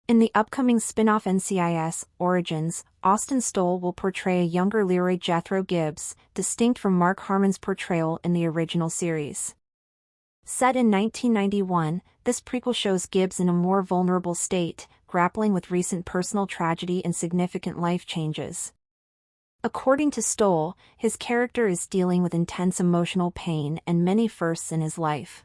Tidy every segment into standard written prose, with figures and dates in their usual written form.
In the upcoming spin-off NCIS, Origins, Austin Stoll will portray a younger Leroy Jethro Gibbs, distinct from Mark Harmon's portrayal in the original series. Set in 1991, this prequel shows Gibbs in a more vulnerable state, grappling with recent personal tragedy and significant life changes. According to Stoll, his character is dealing with intense emotional pain and many firsts in his life.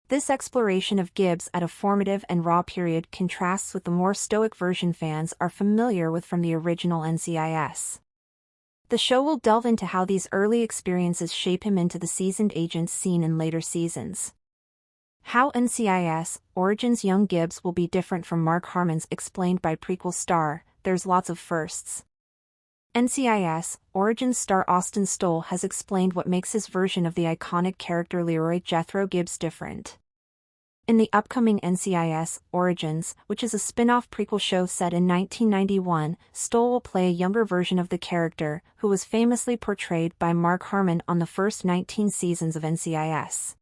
This exploration of Gibbs at a formative and raw period contrasts with the more stoic version fans are familiar with from the original NCIS. The show will delve into how these early experiences shape him into the seasoned agent seen in later seasons. How NCIS, Origins young Gibbs will be different from Mark Harmon's explained by prequel star, there's lots of firsts. NCIS, Origins star Austin Stoll has explained what makes his version of the iconic character Leroy Jethro Gibbs different. In the upcoming NCIS, Origins, which is a spin-off prequel show set in 1991, Stoll will play a younger version of the character, who was famously portrayed by Mark Harmon on the first 19 seasons of NCIS.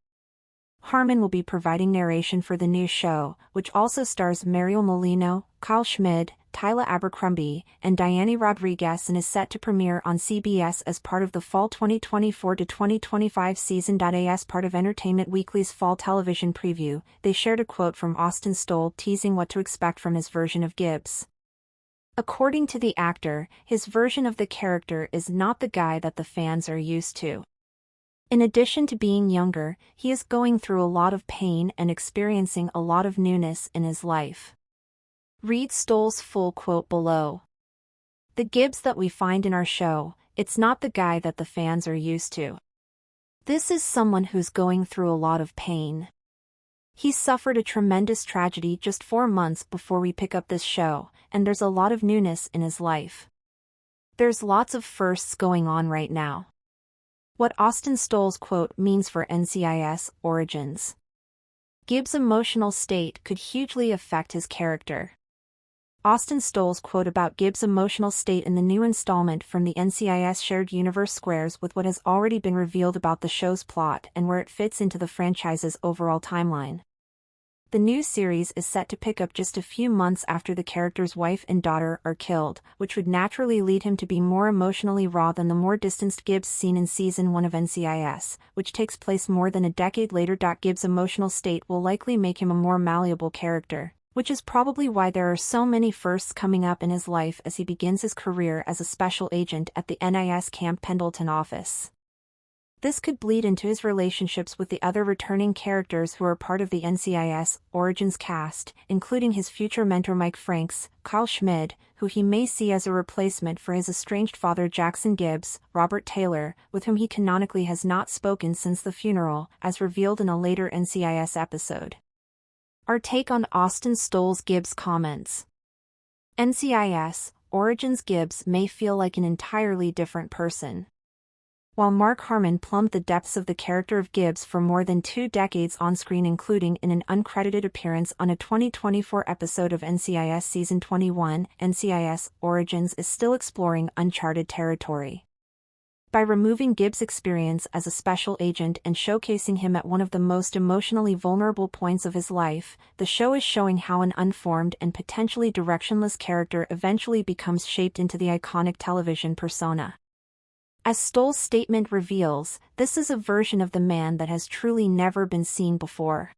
Harmon will be providing narration for the new show, which also stars Mariel Molino, Kyle Schmid, Tyler Abercrombie, and Diane Rodriguez and is set to premiere on CBS as part of the fall 2024-2025 season. As part of Entertainment Weekly's fall television preview, they shared a quote from Austin Stoll teasing what to expect from his version of Gibbs. According to the actor, his version of the character is not the guy that the fans are used to. In addition to being younger, he is going through a lot of pain and experiencing a lot of newness in his life. Read Stoll's full quote below. The Gibbs that we find in our show, it's not the guy that the fans are used to. This is someone who's going through a lot of pain. He suffered a tremendous tragedy just 4 months before we pick up this show, and there's a lot of newness in his life. There's lots of firsts going on right now. What Austin Stoll's quote means for NCIS, Origins. Gibbs' emotional state could hugely affect his character. Austin Stoll's quote about Gibbs' emotional state in the new installment from the NCIS shared universe squares with what has already been revealed about the show's plot and where it fits into the franchise's overall timeline. The new series is set to pick up just a few months after the character's wife and daughter are killed, which would naturally lead him to be more emotionally raw than the more distanced Gibbs seen in Season 1 of NCIS, which takes place more than a decade later. Gibbs' emotional state will likely make him a more malleable character, which is probably why there are so many firsts coming up in his life as he begins his career as a special agent at the NIS Camp Pendleton office. This could bleed into his relationships with the other returning characters who are part of the NCIS Origins cast, including his future mentor Mike Franks, Kyle Schmid, who he may see as a replacement for his estranged father Jackson Gibbs, Robert Taylor, with whom he canonically has not spoken since the funeral, as revealed in a later NCIS episode. Our take on Austin Stoll's Gibbs comments. NCIS Origins Gibbs may feel like an entirely different person. While Mark Harmon plumbed the depths of the character of Gibbs for more than 2 decades on-screen, including in an uncredited appearance on a 2024 episode of NCIS Season 21, NCIS Origins is still exploring uncharted territory. By removing Gibbs' experience as a special agent and showcasing him at one of the most emotionally vulnerable points of his life, the show is showing how an unformed and potentially directionless character eventually becomes shaped into the iconic television persona. As Stoll's statement reveals, this is a version of the man that has truly never been seen before.